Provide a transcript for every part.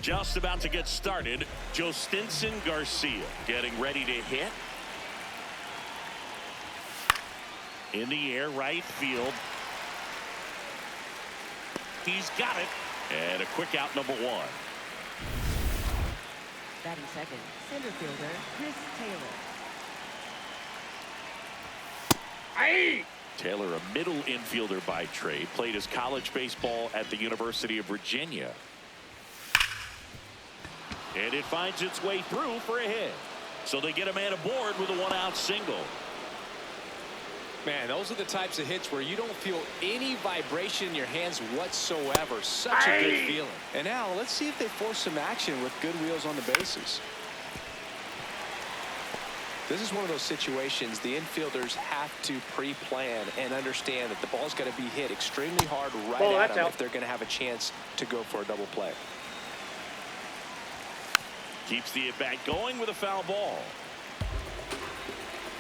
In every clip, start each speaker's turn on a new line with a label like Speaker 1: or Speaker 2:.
Speaker 1: Just about to get started. Jostinson Garcia getting ready to hit. In the air, right field. He's got it. And a quick out, number one.
Speaker 2: Batting second, center fielder Chris Taylor.
Speaker 1: Taylor, a middle infielder by trade, played his college baseball at the University of Virginia. And it finds its way through for a hit. So they get a man aboard with a one-out single.
Speaker 3: Man, those are the types of hits where you don't feel any vibration in your hands whatsoever. Such a good feeling. And now let's see if they force some action with good wheels on the bases. This is one of those situations the infielders have to pre-plan and understand that the ball's got to be hit extremely hard right at them if they're going to have a chance to go for a double play.
Speaker 1: Keeps the at-bat going with a foul ball.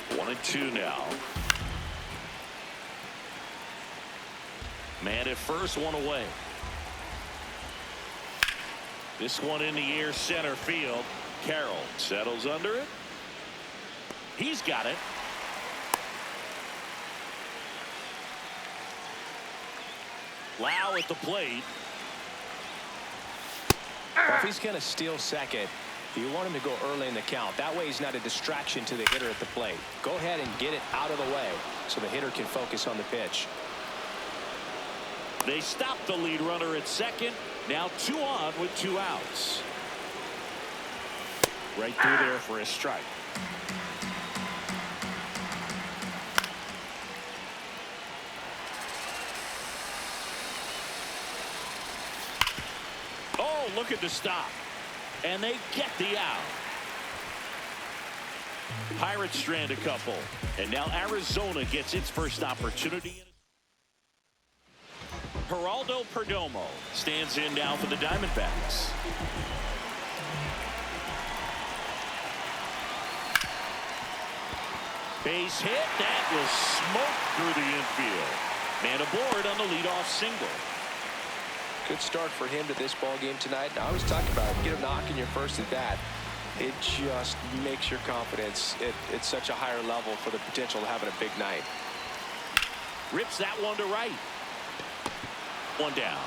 Speaker 1: 1-2 now. Man at first, one away. This one in the air, center field. Carroll settles under it. He's got it. Lau at the plate.
Speaker 3: Well, if he's going to steal second, you want him to go early in the count. That way he's not a distraction to the hitter at the plate. Go ahead and get it out of the way so the hitter can focus on the pitch.
Speaker 1: They stop the lead runner at second. Now 2 on with 2 outs. Right through there for a strike. Oh, look at the stop. And they get the out. Pirates strand a couple. And now Arizona gets its first opportunity. Geraldo Perdomo stands in now for the Diamondbacks. Base hit. That was smoke through the infield. Man aboard on the leadoff single.
Speaker 3: Good start for him to this ball game tonight. Now, I was talking about it. Get a knock in your first at bat. It just makes your confidence at such a higher level for the potential of having a big night.
Speaker 1: Rips that one to right. One down.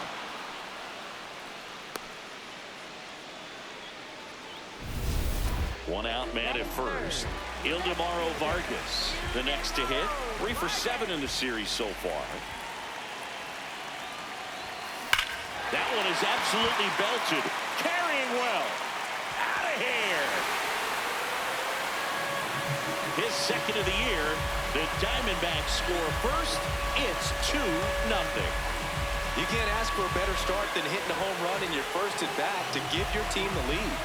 Speaker 1: One out, man at first. Ildemaro Vargas, the next to hit. 3 for 7 in the series so far. That one is absolutely belted. Carrying well. Out of here. His second of the year. The Diamondbacks score first. It's 2-0.
Speaker 3: You can't ask for a better start than hitting a home run in your first at bat to give your team the lead.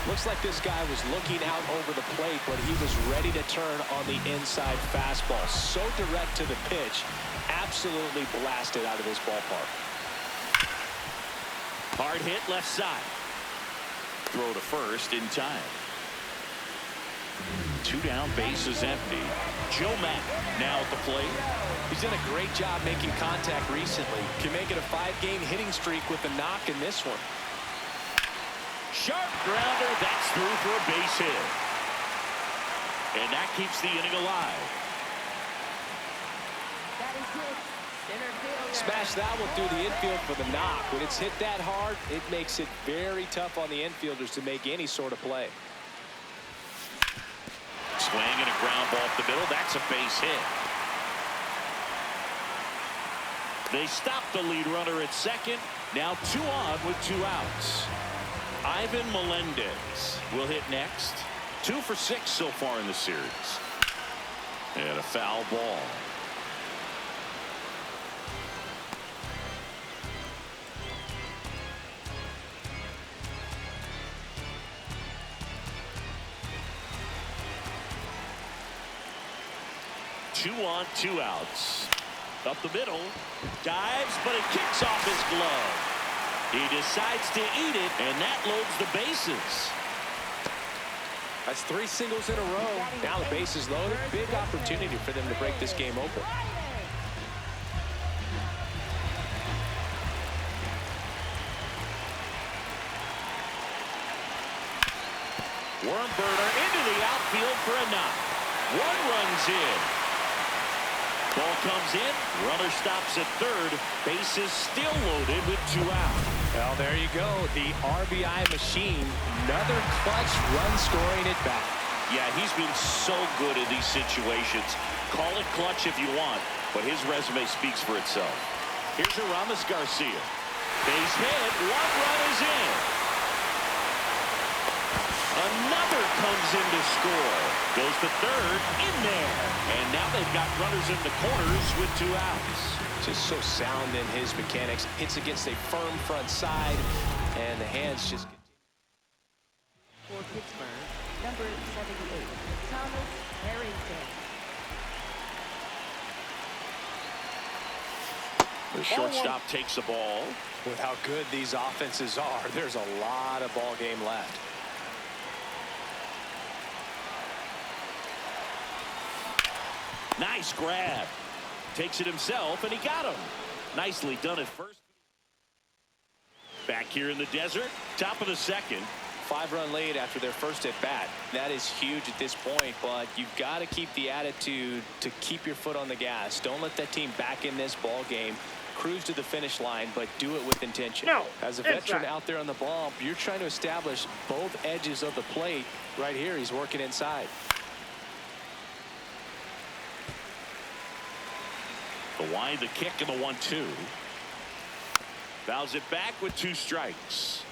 Speaker 3: Looks like this guy was looking out over the plate, but he was ready to turn on the inside fastball. So direct to the pitch, absolutely blasted out of this ballpark.
Speaker 1: Hard hit left side. Throw to first in time. 2 down, base is empty. Joe Mack now at the plate.
Speaker 3: He's done a great job making contact recently. Can make it a 5-game hitting streak with a knock in this one.
Speaker 1: Sharp grounder. That's through for a base hit. And that keeps the inning alive.
Speaker 3: Smash that one through the infield for the knock. When it's hit that hard, it makes it very tough on the infielders to make any sort of play.
Speaker 1: Swing and a ground ball up the middle. That's a base hit. They stop the lead runner at second. Now 2 on with 2 outs. Ivan Melendez will hit next. 2 for 6 so far in the series. And a foul ball. Two on, 2 outs. Up the middle. Dives, but it kicks off his glove. He decides to eat it, and that loads the bases.
Speaker 3: That's 3 singles in a row. Now the base is loaded. Big opportunity for them to break this game open.
Speaker 1: Worm burner into the outfield for a knock. One run's in. Ball comes in. Runner stops at third. Bases still loaded with 2 out.
Speaker 3: Well, there you go. The RBI machine. Another clutch run scoring at bat.
Speaker 1: Yeah, he's been so good in these situations. Call it clutch if you want, but his resume speaks for itself. Here's Aramis Garcia. Base hit. 1 run is in. Another comes in to score. Goes to third. In there. And now they've got runners in the corners with 2 outs.
Speaker 3: Just so sound in his mechanics. Hits against a firm front side. And the hands just...
Speaker 2: For Pittsburgh, number 78, Thomas Harrington.
Speaker 1: The shortstop takes the ball.
Speaker 3: With how good these offenses are, there's a lot of ball game left.
Speaker 1: Nice grab. Takes it himself, and he got him. Nicely done at first. Back here in the desert, top of the second.
Speaker 3: 5-run lead after their first at bat. That is huge at this point, but you've got to keep the attitude to keep your foot on the gas. Don't let that team back in this ball game. Cruise to the finish line, but do it with intention.
Speaker 4: No,
Speaker 3: as a veteran out there on the bump, you're trying to establish both edges of the plate. Right here, he's working inside.
Speaker 1: The wind, the kick, and the 1-2. Fouls it back with 2 strikes.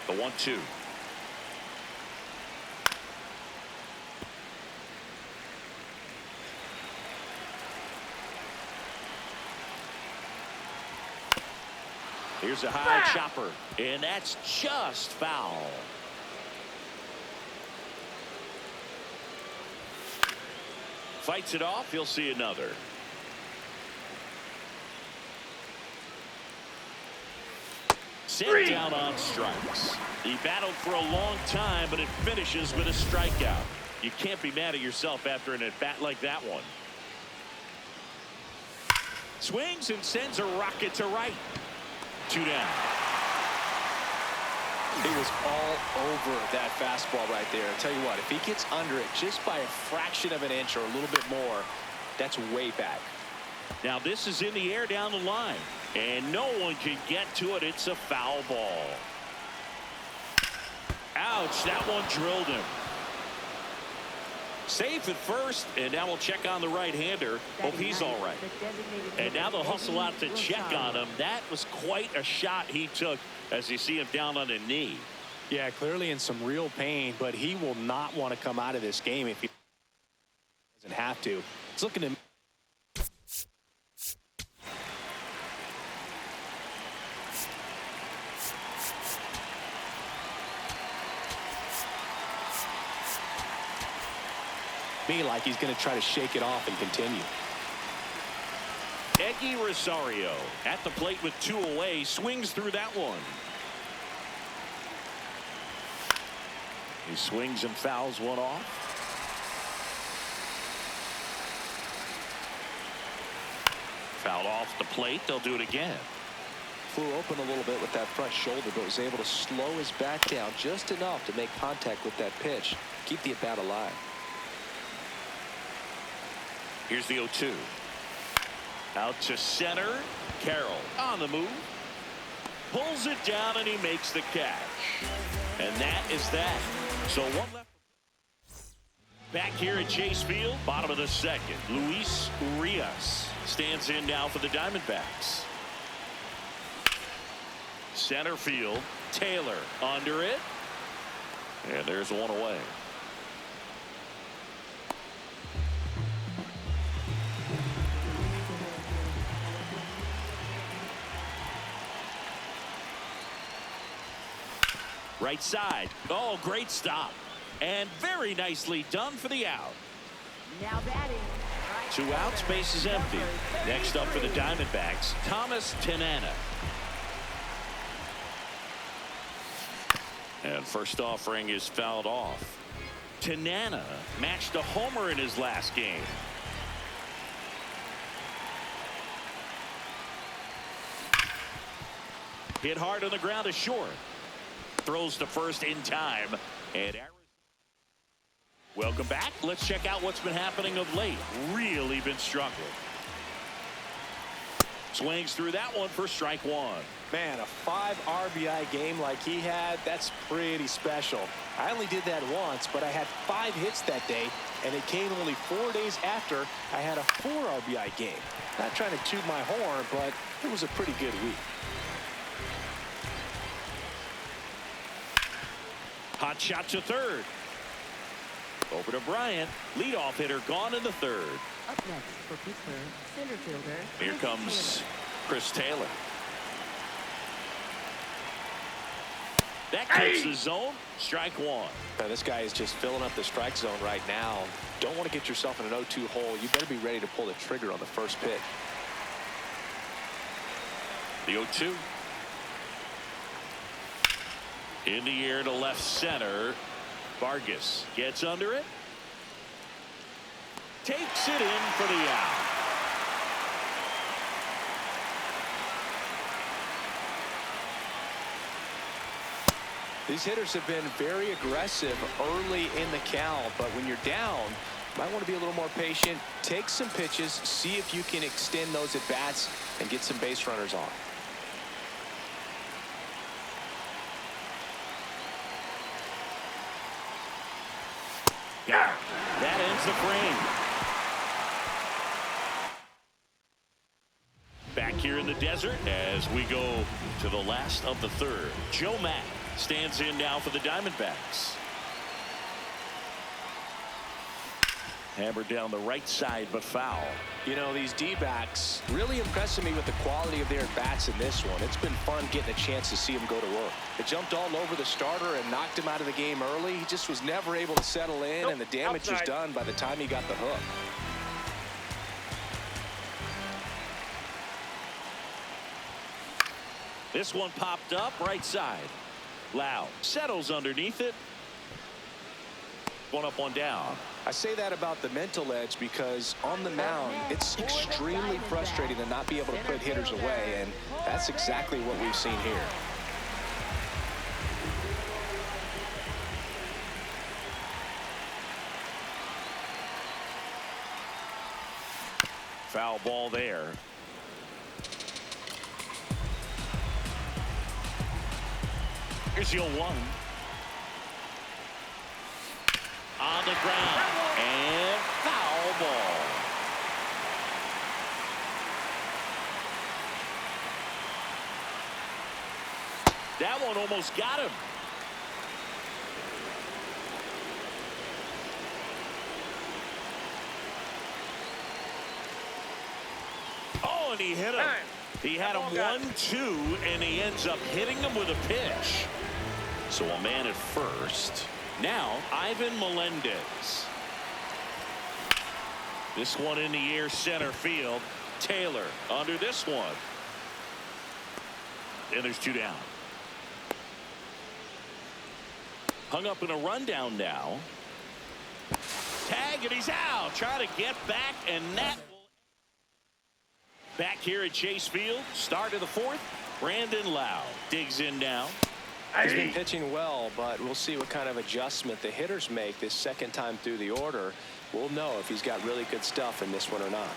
Speaker 1: The 1-2. Here's a high chopper, and that's just foul. Fights it off. He'll see another. Sent down on strikes. He battled for a long time, but it finishes with a strikeout. You can't be mad at yourself after an at-bat like that one. Swings and sends a rocket to right. 2 down.
Speaker 3: He was all over that fastball right there. I'll tell you what, if he gets under it just by a fraction of an inch or a little bit more, that's way back.
Speaker 1: Now this is in the air down the line, and no one can get to it. It's a foul ball. Ouch, that one drilled him. Safe at first, and now we'll check on the right-hander. Hope he's all right. And now they'll hustle out to check on him. That was quite a shot he took as you see him down on a knee.
Speaker 3: Yeah, clearly in some real pain, but he will not want to come out of this game if he doesn't have to. It's looking to me like he's going to try to shake it off and continue.
Speaker 1: Eggy Rosario at the plate with 2 away, swings through that one. He swings and fouls one off. Fouled off the plate. They'll do it again.
Speaker 3: Flew open a little bit with that front shoulder, but was able to slow his bat down just enough to make contact with that pitch. Keep the at-bat alive.
Speaker 1: Here's the 0-2. Out to center. Carroll on the move. Pulls it down, and he makes the catch. And that is that. So one left. Back here at Chase Field, bottom of the second. Luis Urias stands in now for the Diamondbacks. Center field. Taylor under it. And there's one away. Right side. Oh, great stop. And very nicely done for the out.
Speaker 2: Now batting.
Speaker 1: 2 outs, base is empty. Next up for the Diamondbacks, Thomas Tanana. And first offering is fouled off. Tanana matched a homer in his last game. Hit hard on the ground to short. throws to first in time. And welcome back. Let's check out what's been happening of late. Really been struggling. Swings through that one for strike one.
Speaker 3: Man, a 5 RBI game like he had, that's pretty special. I only did that once, but I had 5 hits that day, and it came only 4 days after I had a 4 RBI game. Not trying to toot my horn, but it was a pretty good week.
Speaker 1: Hot shot to third. Over to Bryant. Leadoff hitter gone in the third.
Speaker 2: Up next for Pittsburgh, center fielder.
Speaker 1: Here comes Chris Taylor. That cuts the zone. Strike one.
Speaker 3: Now, this guy is just filling up the strike zone right now. Don't want to get yourself in an 0-2 hole. You better be ready to pull the trigger on the first pitch.
Speaker 1: The 0-2. In the air to left center. Vargas gets under it. Takes it in for the out.
Speaker 3: These hitters have been very aggressive early in the count, but when you're down, you might want to be a little more patient. Take some pitches, see if you can extend those at bats and get some base runners on.
Speaker 1: Yeah, that ends the frame. Back here in the desert as we go to the last of the third. Joe Mack stands in now for the Diamondbacks. Hammered down the right side, but foul.
Speaker 3: You know, these D-backs really impressing me with the quality of their at-bats in this one. It's been fun getting a chance to see them go to work. They jumped all over the starter and knocked him out of the game early. He just was never able to settle in, and the damage was done by the time he got the hook.
Speaker 1: This one popped up right side. Loud settles underneath it. One up, one down.
Speaker 3: I say that about the mental edge because on the mound, it's extremely frustrating to not be able to put hitters away, and that's exactly what we've seen here.
Speaker 1: Foul ball there. Here's the 0-1. On the ground. And foul ball. That one almost got him. Oh, and he hit him. He had him 1-2, and he ends up hitting him with a pitch. So a man at first. Now, Ivan Melendez. This one in the air center field. Taylor under this one. And there's 2 down. Hung up in a rundown now. Tag, and he's out. Trying to get back, and that will. Back here at Chase Field. Start of the 4th. Brandon Lowe digs in now.
Speaker 3: He's been pitching well, but we'll see what kind of adjustment the hitters make this second time through the order. We'll know if he's got really good stuff in this one or not.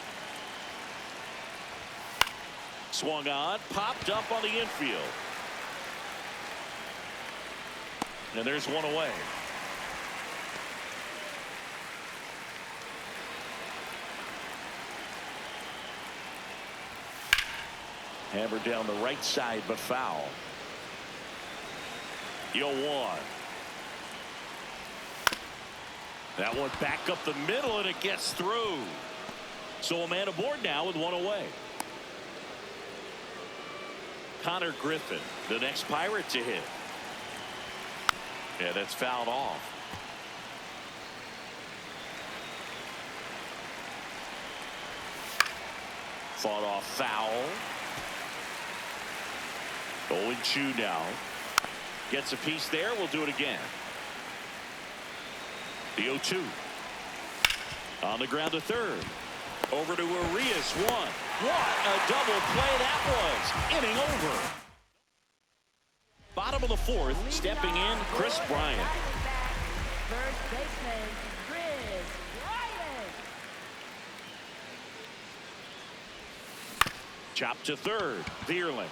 Speaker 1: Swung on, popped up on the infield. And there's one away. Hammered down the right side, but foul. The 0-1. That one back up the middle, and it gets through. So a man aboard now with one away. Connor Griffin, the next Pirate to hit. Yeah, that's fouled off. Fought off foul. 0-2 now. Gets a piece there. We'll do it again. The 0-2. On the ground to third. Over to Arias. One. What a double play that was. Inning over. Bottom of the fourth, stepping in, Chris Bryant.
Speaker 2: First baseman, Chris Bryant.
Speaker 1: Chop to third, Vierling.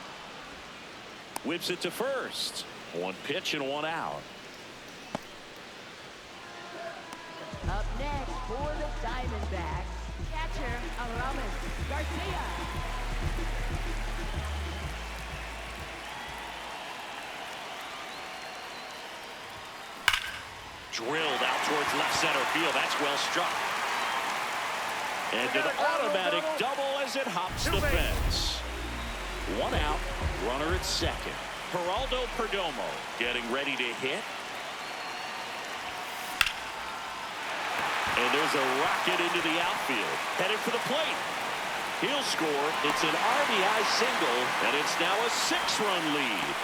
Speaker 1: Whips it to first. One pitch and one out.
Speaker 2: Up next for the Diamondbacks, catcher Aramis Garcia.
Speaker 1: Drilled out towards left center field. That's well struck. And an automatic double as it hops the fence. One out, runner at second. Geraldo Perdomo getting ready to hit. And there's a rocket into the outfield. Headed for the plate. He'll score. It's an RBI single, and it's now a 6-run lead.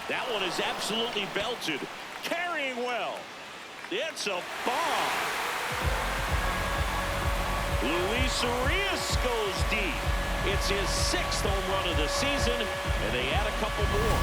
Speaker 1: That one is absolutely belted. Carrying well. It's a bomb. Luis Urias goes deep. It's his 6th home run of the season, and they add a couple more.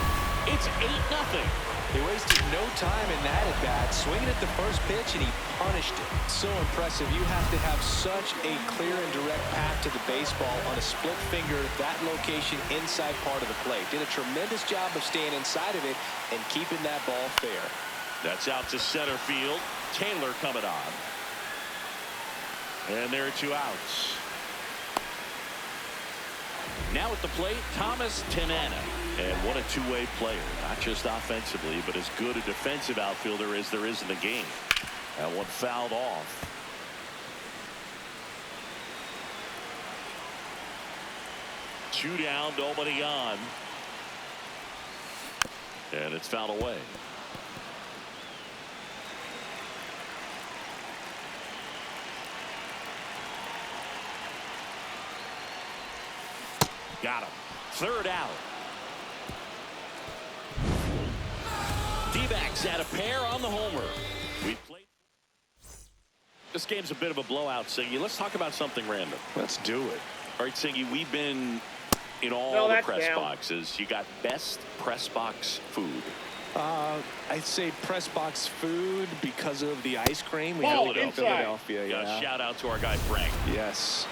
Speaker 1: It's 8-0.
Speaker 3: He wasted no time in that at bat, swinging at the first pitch, and he punished it. So impressive. You have to have such a clear and direct path to the baseball on a split finger, that location inside part of the plate. Did a tremendous job of staying inside of it and keeping that ball fair.
Speaker 1: That's out to center field. Taylor coming on. And there are 2 outs. Now at the plate, Thomas Tanana. And what a two-way player. Not just offensively, but as good a defensive outfielder as there is in the game. That one fouled off. Two down, nobody on. And it's fouled away. Got him. 3rd out. D-backs at a pair on the homer. We played. This game's a bit of a blowout, Singy. Let's talk about something random.
Speaker 3: Let's do it.
Speaker 1: All right, Singy, we've been in all the press boxes. You got best press box food.
Speaker 3: I'd say press box food because of the ice cream. We
Speaker 1: have
Speaker 3: it in Philadelphia.
Speaker 1: Yeah. Shout out to our guy Frank.
Speaker 3: Yes.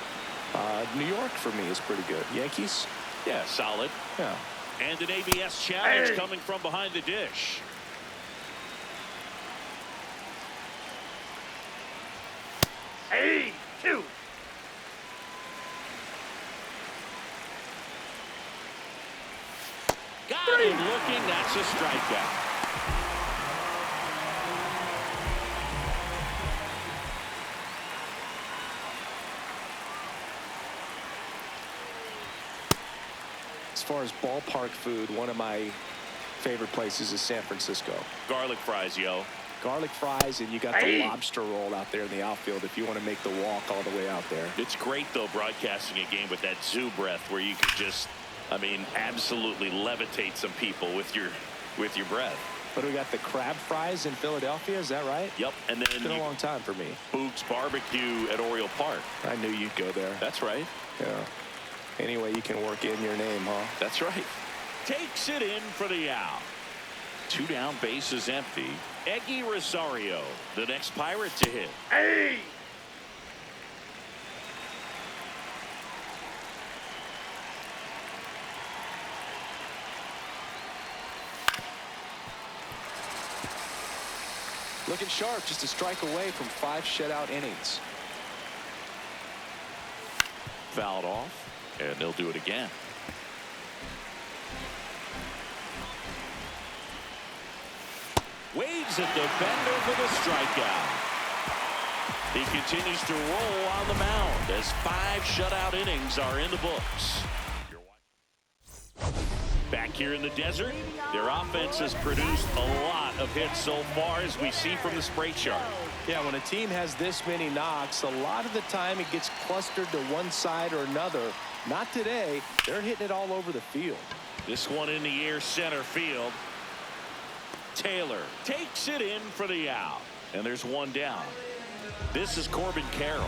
Speaker 3: New York for me is pretty good. Yankees?
Speaker 1: Yeah, solid.
Speaker 3: Yeah.
Speaker 1: And an ABS challenge coming from behind the dish.
Speaker 4: Hey, 2.
Speaker 1: Got him looking. That's a strikeout.
Speaker 3: As far as ballpark food, one of my favorite places is San Francisco.
Speaker 1: Garlic fries, yo.
Speaker 3: Garlic fries, and you got the lobster roll out there in the outfield if you want to make the walk all the way out there.
Speaker 1: It's great, though, broadcasting a game with that zoo breath where you could just, I mean, absolutely levitate some people with your breath.
Speaker 3: But we got the crab fries in Philadelphia, is that right?
Speaker 1: Yep, and then
Speaker 3: it's been a long time for me.
Speaker 1: Boog's Barbecue at Oriole Park.
Speaker 3: I knew you'd go there.
Speaker 1: That's right.
Speaker 3: Yeah. Anyway, you can work in your name, huh?
Speaker 1: That's right. Takes it in for the out. 2 down, base is empty. Eggy Rosario, the next Pirate to hit.
Speaker 4: Hey!
Speaker 3: Looking sharp, just a strike away from 5 shutout innings.
Speaker 1: Fouled off, and they'll do it again. Waves at the bender for the strikeout. He continues to roll on the mound as 5 shutout innings are in the books. Back here in the desert, their offense has produced a lot of hits so far, as we see from the spray chart.
Speaker 3: Yeah, when a team has this many knocks, a lot of the time it gets clustered to one side or another. Not today. They're hitting it all over the field.
Speaker 1: This one in the air, center field. Taylor takes it in for the out, and there's 1 down. This is Corbin Carroll.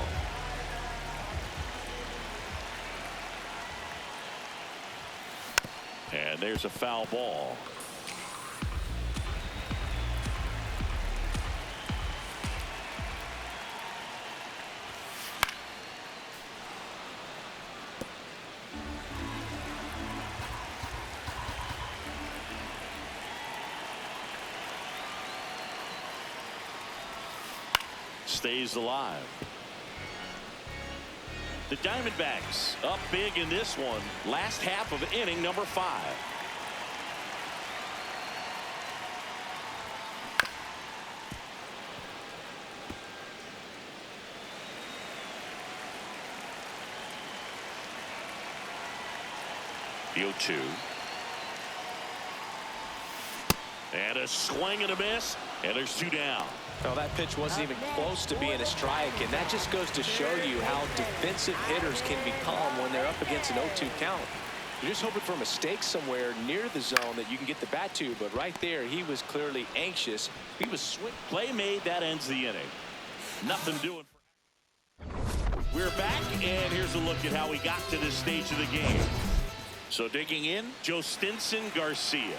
Speaker 1: And there's a foul ball. Stays alive. The Diamondbacks up big in this one. Last half of inning number 5. The 0-2. And a swing and a miss. And there's 2 down.
Speaker 3: Well, that pitch wasn't even close to being a strike, and that just goes to show you how defensive hitters can become when they're up against an 0-2 count. You're just hoping for a mistake somewhere near the zone that you can get the bat to, but right there, he was clearly anxious. He was swinging.
Speaker 1: Play made, that ends the inning. Nothing doing. We're back, and here's a look at how we got to this stage of the game. So digging in, Joe Stinson Garcia.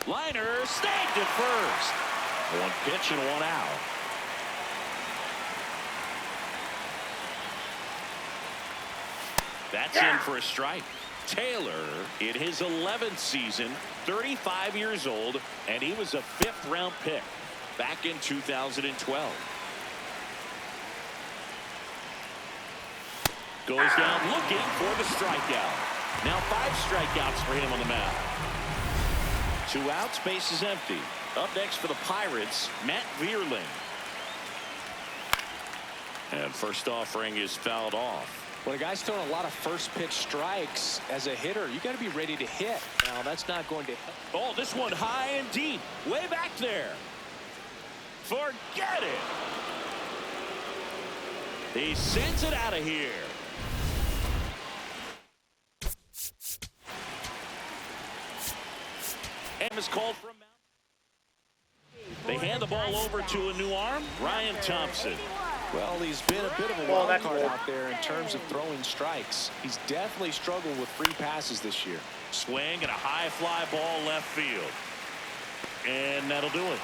Speaker 1: Liner snagged at first. 1 pitch and 1 out. That's in for a strike. Taylor in his 11th season, 35 years old, and he was a 5th-round pick back in 2012. Goes down looking for the strikeout. Now 5 strikeouts for him on the mound. 2 outs, base is empty. Up next for the Pirates, Matt Vierling. And first offering is fouled off.
Speaker 3: When a guy's throwing a lot of first pitch strikes as a hitter, you got to be ready to hit. Now that's not going to help.
Speaker 1: Oh, this one high and deep, way back there. Forget it. He sends it out of here. And is called from. They hand the ball over to a new arm, Ryan Thompson.
Speaker 3: Well, he's been a bit of a wild card out there in terms of throwing strikes. He's definitely struggled with free passes this year.
Speaker 1: Swing and a high fly ball left field. And that'll do it.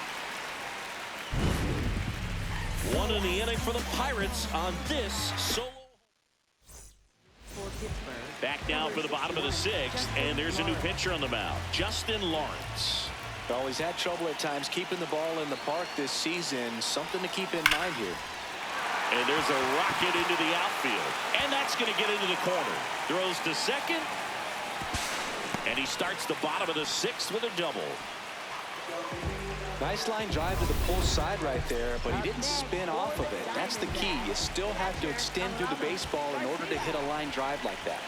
Speaker 1: 1 in the inning for the Pirates on this solo. Back down for the bottom of the 6th, and there's a new pitcher on the mound, Justin Lawrence.
Speaker 3: Well, he's had trouble at times keeping the ball in the park this season. Something to keep in mind here.
Speaker 1: And there's a rocket into the outfield, and that's going to get into the corner. Throws to second, and he starts the bottom of the 6th with a double.
Speaker 3: Nice line drive to the pull side right there, but he didn't spin off of it. That's the key. You still have to extend through the baseball in order to hit a line drive like that.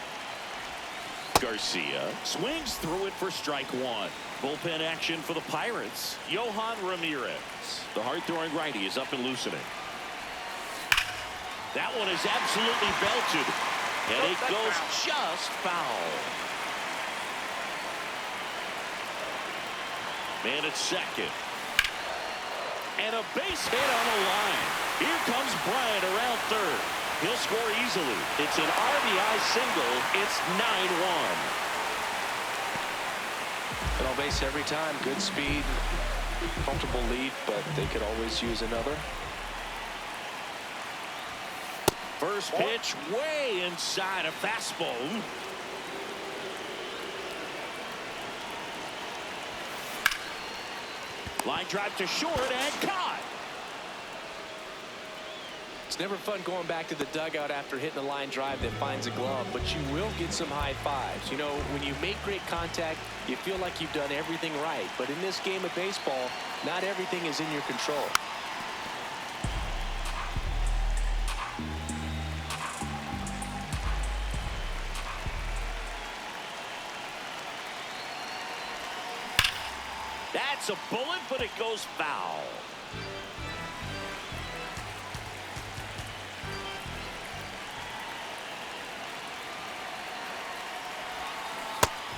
Speaker 1: Garcia swings through it for strike 1. Bullpen action for the Pirates. Yohan Ramirez. The hard-throwing righty is up and loosening. That one is absolutely belted, and it goes just foul. Man at second. And a base hit on the line. Here comes Bryant around third. He'll score easily. It's an RBI single. It's 9-1.
Speaker 3: And on base every time. Good speed. Comfortable lead, but they could always use another.
Speaker 1: First pitch way inside a fastball. Line drive to short and caught.
Speaker 3: It's never fun going back to the dugout after hitting a line drive that finds a glove, but you will get some high fives. You know, when you make great contact, you feel like you've done everything right. But in this game of baseball, not everything is in your control.
Speaker 1: That's a bullet, but it goes foul.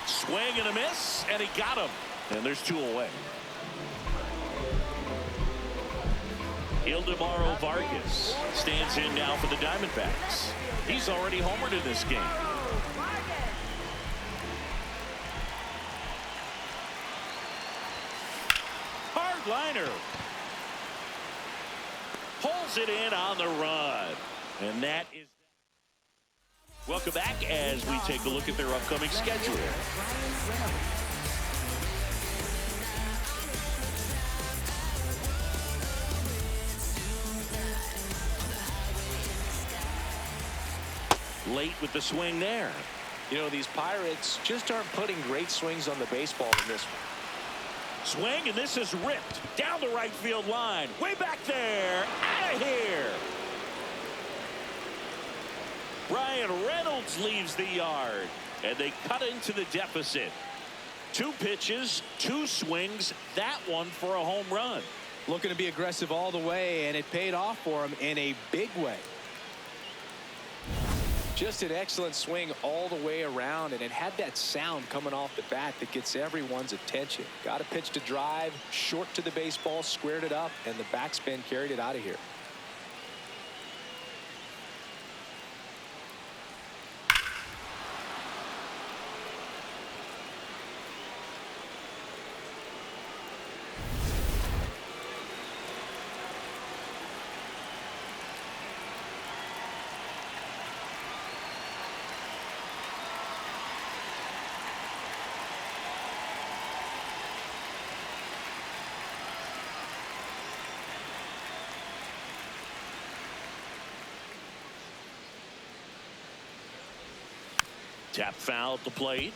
Speaker 1: Swing and a miss, and he got him. And there's 2 away. Ildemaro Vargas stands in now for the Diamondbacks. He's already homered in this game. Hard liner. Pulls it in on the run. And that is... Welcome back as we take a look at their upcoming schedule. Late with the swing there.
Speaker 3: You know, these Pirates just aren't putting great swings on the baseball in this one.
Speaker 1: Swing, and this is ripped down the right field line. Way back there. Out of here. Ryan Reynolds leaves the yard, and they cut into the deficit. 2 pitches, 2 swings, that one for a home run.
Speaker 3: Looking to be aggressive all the way, and it paid off for him in a big way. Just an excellent swing all the way around, and it had that sound coming off the bat that gets everyone's attention. Got a pitch to drive, short to the baseball, squared it up, and the backspin carried it out of here.
Speaker 1: Tap foul at the plate.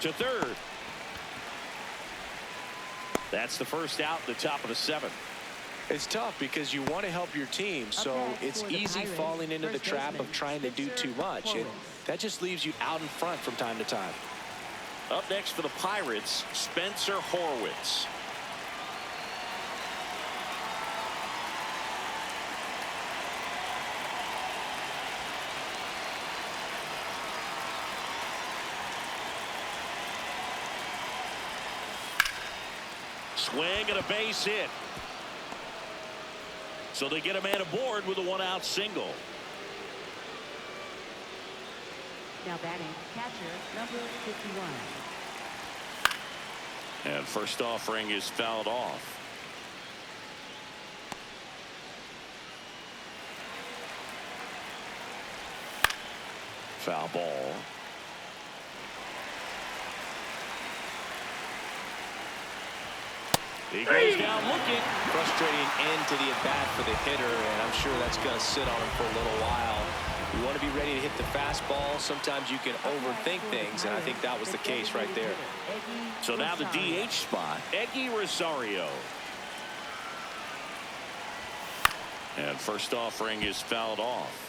Speaker 1: To third. That's the first out at the top of the 7th.
Speaker 3: It's tough because you want to help your team, so it's easy falling into the trap of trying to do too much, and that just leaves you out in front from time to time.
Speaker 1: Up next for the Pirates, Spencer Horwitz. Swing and a base hit. So they get a man aboard with a 1-out single.
Speaker 2: Now batting, catcher, number 51.
Speaker 1: And first offering is fouled off. Foul ball. He goes down looking.
Speaker 3: Frustrating end to the at-bat for the hitter, and I'm sure that's going to sit on him for a little while. You want to be ready to hit the fastball. Sometimes you can overthink things, and I think that was the case right there.
Speaker 1: So now the DH spot, Eggy Rosario. And first offering is fouled off.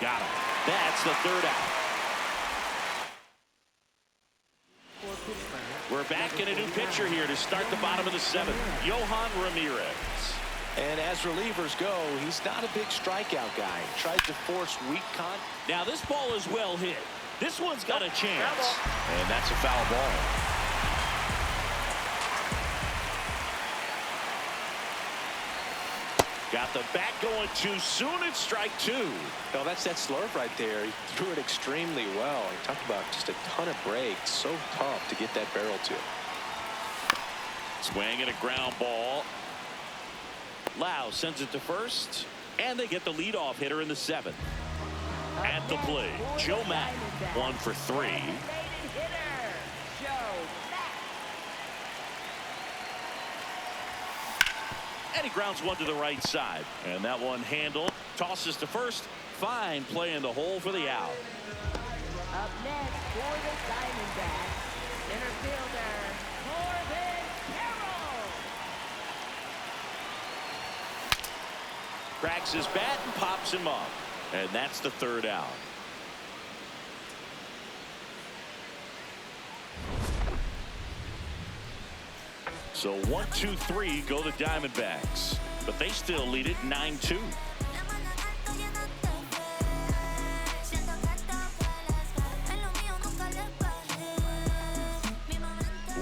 Speaker 1: Got him. That's the 3rd out. We're back in a new pitcher here to start the bottom of the 7th. Yohan Ramirez.
Speaker 3: And as relievers go, he's not a big strikeout guy. He tries to force weak contact.
Speaker 1: Now this ball is well hit. This one's got a chance. And that's a foul ball. Got the bat going too soon. It's strike 2.
Speaker 3: No, that's that slurve right there. He threw it extremely well. He talked about just a ton of breaks. So tough to get that barrel to.
Speaker 1: Swing and a ground ball. Lau sends it to first, and they get the leadoff hitter in the 7th. At the plate, Joe Mack, 1 for 3. And he grounds one to the right side. And that one handled. Tosses to first. Fine play in the hole for the out.
Speaker 2: Up next for the Diamondbacks, center fielder, Corbin Carroll.
Speaker 1: Cracks his bat and pops him up. And that's the 3rd out. So 1, 2, 3 go the Diamondbacks, but they still lead it 9-2.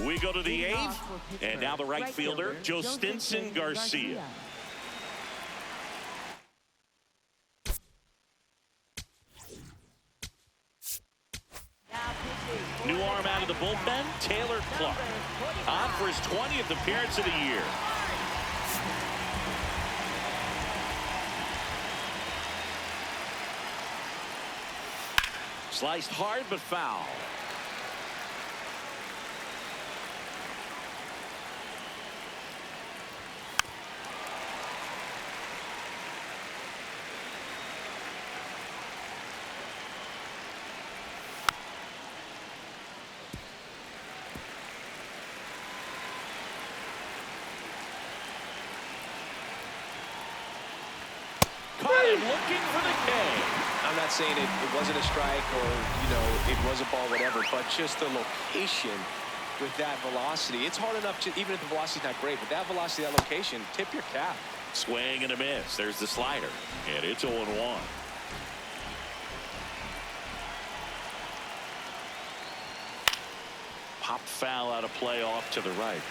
Speaker 1: We go to the 8th, and now the right fielder, Joe Stinson Garcia. New arm out of the bullpen, Taylor Clark. On for his 20th appearance of the year. Sliced hard but foul. Caught him looking for the K.
Speaker 3: I'm not saying it wasn't a strike or, you know, it was a ball, whatever, but just the location with that velocity. It's hard enough to, even if the velocity's not great, but that velocity, that location, tip your cap.
Speaker 1: Swing and a miss. There's the slider, and it's 0-1. Popped foul out of play off to the right.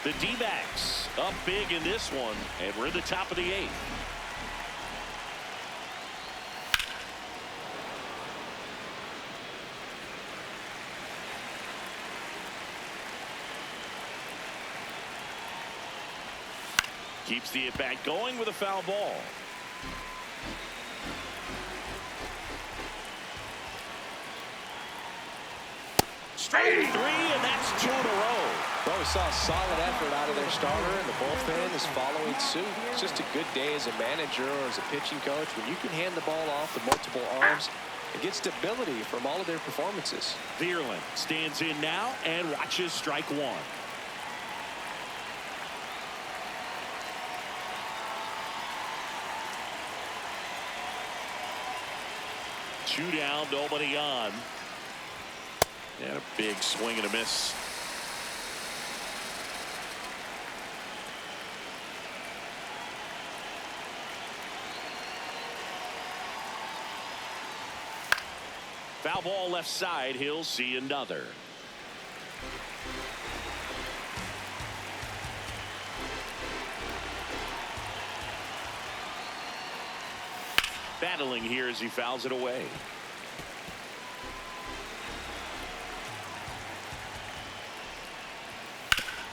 Speaker 1: The D-backs up big in this one, and we're in the top of the 8th. Keeps the at-bat going with a foul ball. Strike 3, and that's 2 in a row.
Speaker 3: Well, we saw a solid effort out of their starter, and the bullpen is following suit. It's just a good day as a manager or as a pitching coach when you can hand the ball off to multiple arms and get stability from all of their performances.
Speaker 1: Vierland stands in now and watches strike 1. Two down, nobody on. And a big swing and a miss. Foul ball left side. He'll see another. Battling here as he fouls it away.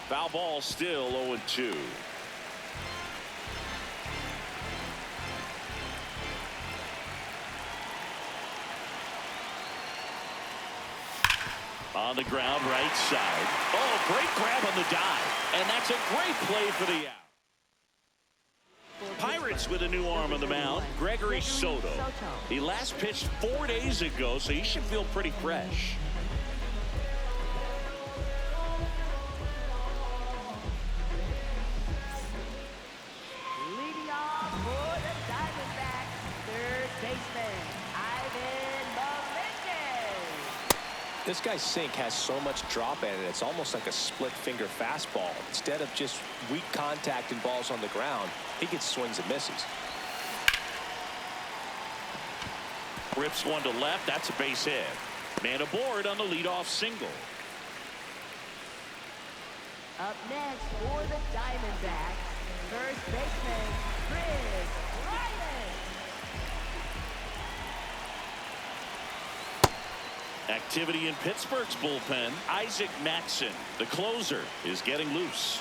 Speaker 1: Foul ball, still 0-2. On the ground, right side. Oh, great grab on the dive. And that's a great play for the out. Pirates with a new arm on the mound, Gregory Soto. He last pitched 4 days ago, so he should feel pretty fresh.
Speaker 2: Leading off for the Diamondbacks, third baseman, Ivan Melendez.
Speaker 3: This guy's sink has so much drop in it. It's almost like a split finger fastball. Instead of just weak contact and balls on the ground, he gets swings and misses.
Speaker 1: Rips one to left. That's a base hit. Man aboard on the leadoff single.
Speaker 2: Up next for the Diamondbacks, first baseman, Chris Ryan.
Speaker 1: Activity in Pittsburgh's bullpen. Isaac Matson, the closer, is getting loose.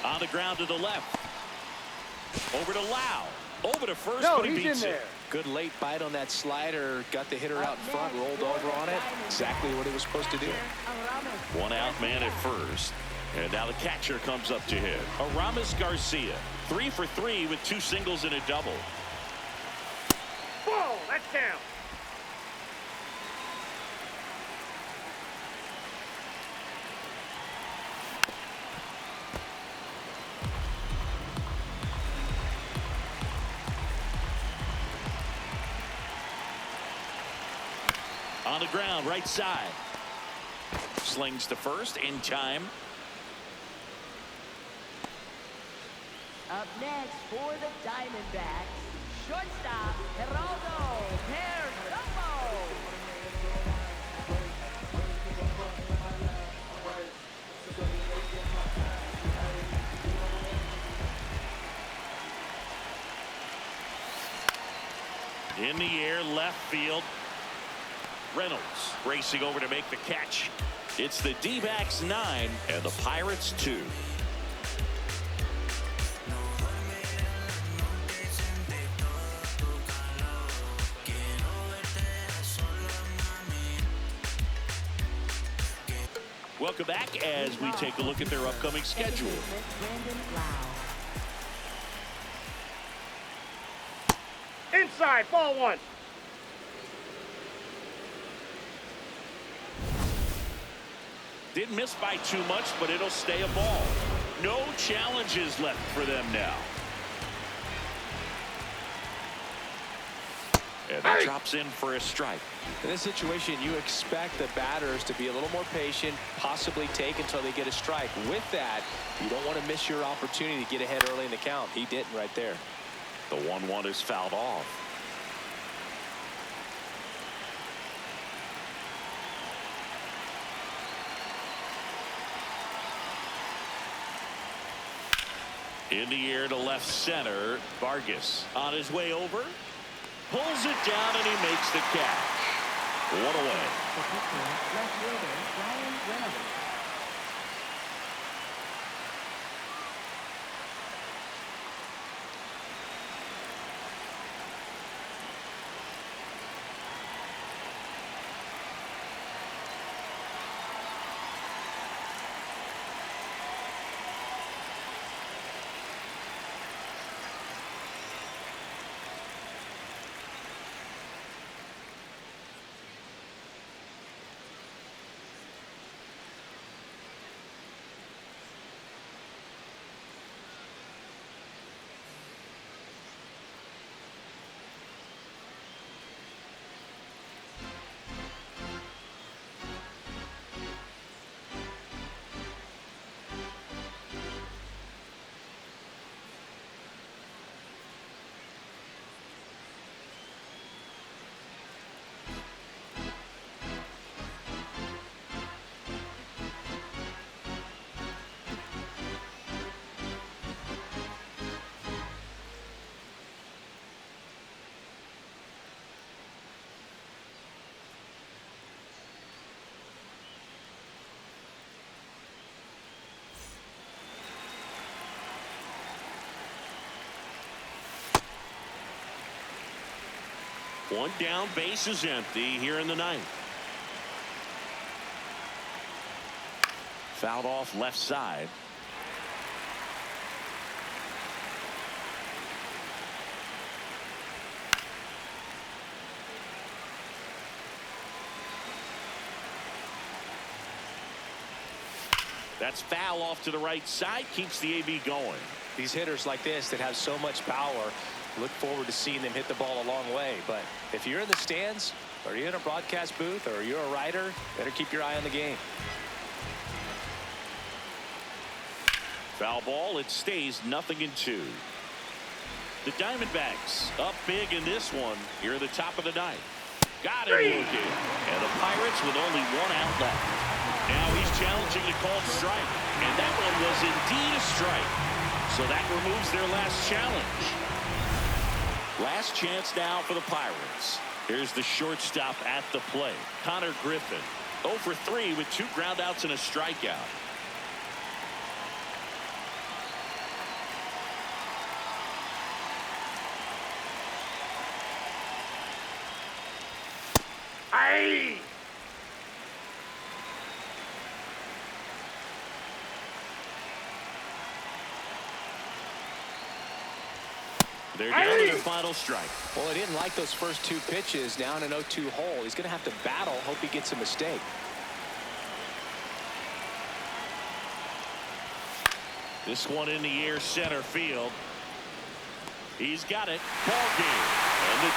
Speaker 1: On the ground to the left. Over to Lau. Over to first, but he beats it.
Speaker 3: Good late bite on that slider. Got the hitter out in front, rolled over on it. Exactly what he was supposed to do.
Speaker 1: One out man at first. And now the catcher comes up to hit. Aramis Garcia. 3 for 3 with 2 singles and a double.
Speaker 4: Whoa, that's down.
Speaker 1: On the ground, right side. Slings to first in time.
Speaker 2: Up next for the Diamondbacks, shortstop Geraldo Perdomo.
Speaker 1: In the air, left field. Reynolds racing over to make the catch. It's the D-backs 9 and the Pirates 2. Welcome back as we take a look at their upcoming schedule.
Speaker 4: Inside, ball one.
Speaker 1: Didn't miss by too much, but it'll stay a ball. No challenges left for them now. And that drops in for a strike.
Speaker 3: In this situation, you expect the batters to be a little more patient, possibly take until they get a strike. With that, you don't want to miss your opportunity to get ahead early in the count. He didn't right there.
Speaker 1: The 1-1 is fouled off. In the air to left center. Vargas on his way over. Pulls it down and he makes the catch. One away.
Speaker 2: Left fielder Ryan Reynolds.
Speaker 1: One down, base is empty here in the ninth. Fouled off left side. That's foul off to the right side, keeps the AB going.
Speaker 3: These hitters like this that have so much power, look forward to seeing them hit the ball a long way. But if you're in the stands, or you're in a broadcast booth, or you're a writer, better keep your eye on the game.
Speaker 1: Foul ball, it stays 0-2. The Diamondbacks up big in this one here at the top of the ninth. Got it working. And the Pirates with only one out left. Now he's challenging the called strike. And that one was indeed a strike. So that removes their last challenge. Last chance now for the Pirates. Here's the shortstop at the plate, Connor Griffin. 0 for 3 with 2 groundouts and a strikeout.
Speaker 4: Aye.
Speaker 1: They're down to their final strike.
Speaker 3: Well, I didn't like those first 2 pitches down an 0-2 hole. He's going to have to battle. Hope he gets a mistake.
Speaker 1: This one in the air center field. He's got it. Ball game. And the